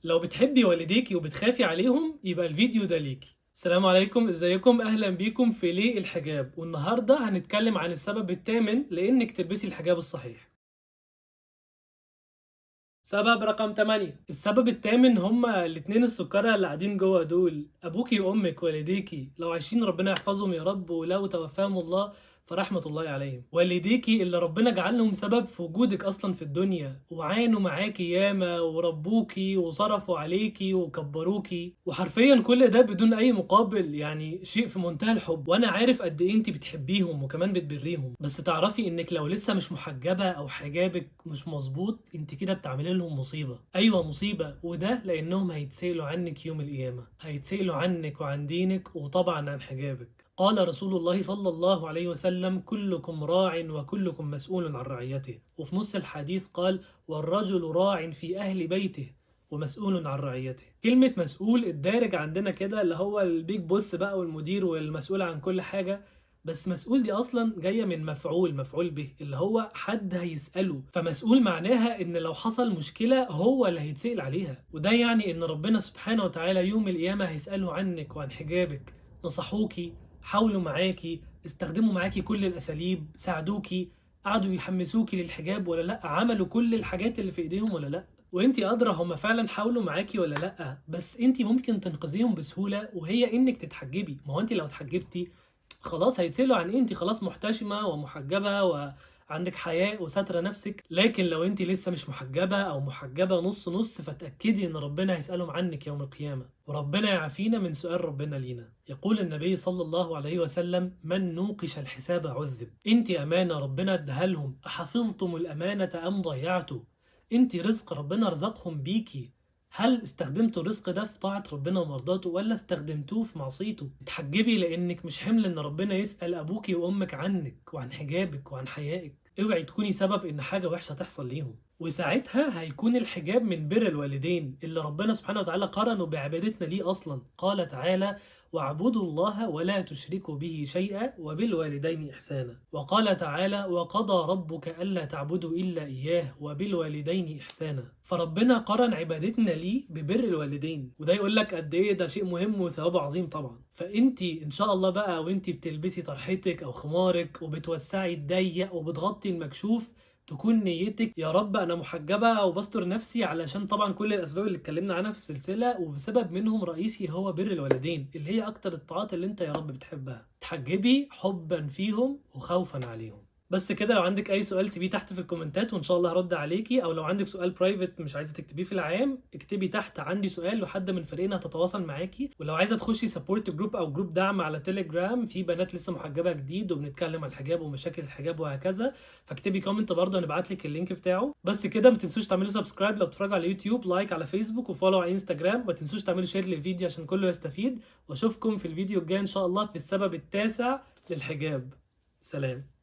لو بتحبي والديكي وبتخافي عليهم يبقى الفيديو ده ليكي. السلام عليكم، ازيكم؟ اهلا بيكم في ليه الحجاب. والنهارده هنتكلم عن السبب الثامن لانك تلبسي الحجاب الصحيح. سبب رقم 8. السبب الثامن هما الاتنين السكرة اللي قاعدين جوه دول، ابوكي وامك والديكي. لو عايشين ربنا يحفظهم يا رب، ولو توفاهم الله فرحمة الله عليهم. والديكي اللي ربنا جعلهم سبب في وجودك اصلا في الدنيا، وعانوا معاكي ياما وربوكي وصرفوا عليكي وكبروكي، وحرفيا كل ده بدون اي مقابل، يعني شيء في منتهى الحب. وانا عارف قد ايه انت بتحبيهم وكمان بتبريهم، بس تعرفي انك لو لسه مش محجبة او حجابك مش مظبوط انت كده بتعملي لهم مصيبة. ايوه مصيبة، وده لانهم هيتسألوا عنك يوم القيامة، هيتسألوا عنك وعن دينك وطبعا عن حجابك. قال رسول الله صلى الله عليه وسلم: كلكم راع وكلكم مسؤول عن رعيته. وفي نص الحديث قال: والرجل راع في أهل بيته ومسؤول عن رعيته. كلمة مسؤول الدارج عندنا كده اللي هو البيج بوس بقى والمدير والمسؤول عن كل حاجة، بس مسؤول دي اصلا جايه من مفعول به، اللي هو حد هيساله. فمسؤول معناها ان لو حصل مشكله هو اللي هيتسال عليها، وده يعني ان ربنا سبحانه وتعالى يوم القيامه هيساله عنك وعن حجابك. نصحوكي، حاولوا معاكي، استخدموا معاكي كل الاساليب، ساعدوكي، قعدوا يحمسوكي للحجاب ولا لا، عملوا كل الحاجات اللي في ايديهم ولا لا. وانتي ادرى هما فعلا حاولوا معاكي ولا لا، بس انتي ممكن تنقذيهم بسهوله، وهي انك تتحجبي. ما هو انتي لو اتحجبتي خلاص هيتسألوا عن إيه؟ انت خلاص محتشمة ومحجبة وعندك حياء وسترة نفسك. لكن لو انت لسه مش محجبة او محجبة نص نص، فتأكدي ان ربنا هيسألهم عنك يوم القيامة، وربنا يعافينا من سؤال ربنا لينا. يقول النبي صلى الله عليه وسلم: من نوقش الحساب عذب. انت امانة ربنا اداها لهم، احفظتم الامانة ام ضيعتوا؟ انت رزق ربنا رزقهم بيكي، هل استخدمتوا الرزق ده في طاعة ربنا ومرضاته ولا استخدمتوه في معصيته؟ اتحجبي لانك مش حمل ان ربنا يسأل ابوكي وامك عنك وعن حجابك وعن حيائك. اوعي تكوني سبب ان حاجة وحشة تحصل ليهم، وساعتها هيكون الحجاب من بر الوالدين اللي ربنا سبحانه وتعالى قرنوا بعبادتنا ليه اصلا. قال تعالى: واعبدوا الله ولا تشركوا به شيئا وبالوالدين إحسانا. وقال تعالى: وقضى ربك ألا تعبدوا إلا إياه وبالوالدين إحسانا. فربنا قرن عبادتنا ليه ببر الوالدين، وده يقول لك قد ايه ده شيء مهم وثوابه عظيم طبعا. فانتي ان شاء الله بقى وانتي بتلبسي طرحتك او خمارك وبتوسعي الضيق وبتغطي المكشوف، تكون نيتك: يا رب انا محجبه وبستر نفسي علشان طبعا كل الاسباب اللي اتكلمنا عنها في السلسله، وبسبب منهم رئيسي هو بر الوالدين، اللي هي اكتر الطاعات اللي انت يا رب بتحبها. تحجبي حبا فيهم وخوفا عليهم. بس كده. لو عندك اي سؤال سيبيه تحت في الكومنتات وان شاء الله هرد عليكي، او لو عندك سؤال برايفت مش عايزه تكتبيه في العام اكتبي تحت عندي سؤال وحد من فريقنا هتتواصل معاكي. ولو عايزه تخشي سبورت جروب او جروب دعم على تيليجرام في بنات لسه محجبه جديد وبنتكلم عن الحجاب ومشاكل الحجاب وهكذا، فاكتبي كومنت برضه هنبعت لك اللينك بتاعه. بس كده، ما تنسوش تعملوا سبسكرايب لو بتتفرجوا على يوتيوب، لايك على فيسبوك، وفولو على انستجرام. ما تنسوش تعملوا شير للفيديو عشان كله يستفيد، واشوفكم في الفيديو الجاي ان شاء الله في السبب التاسع للحجاب. سلام.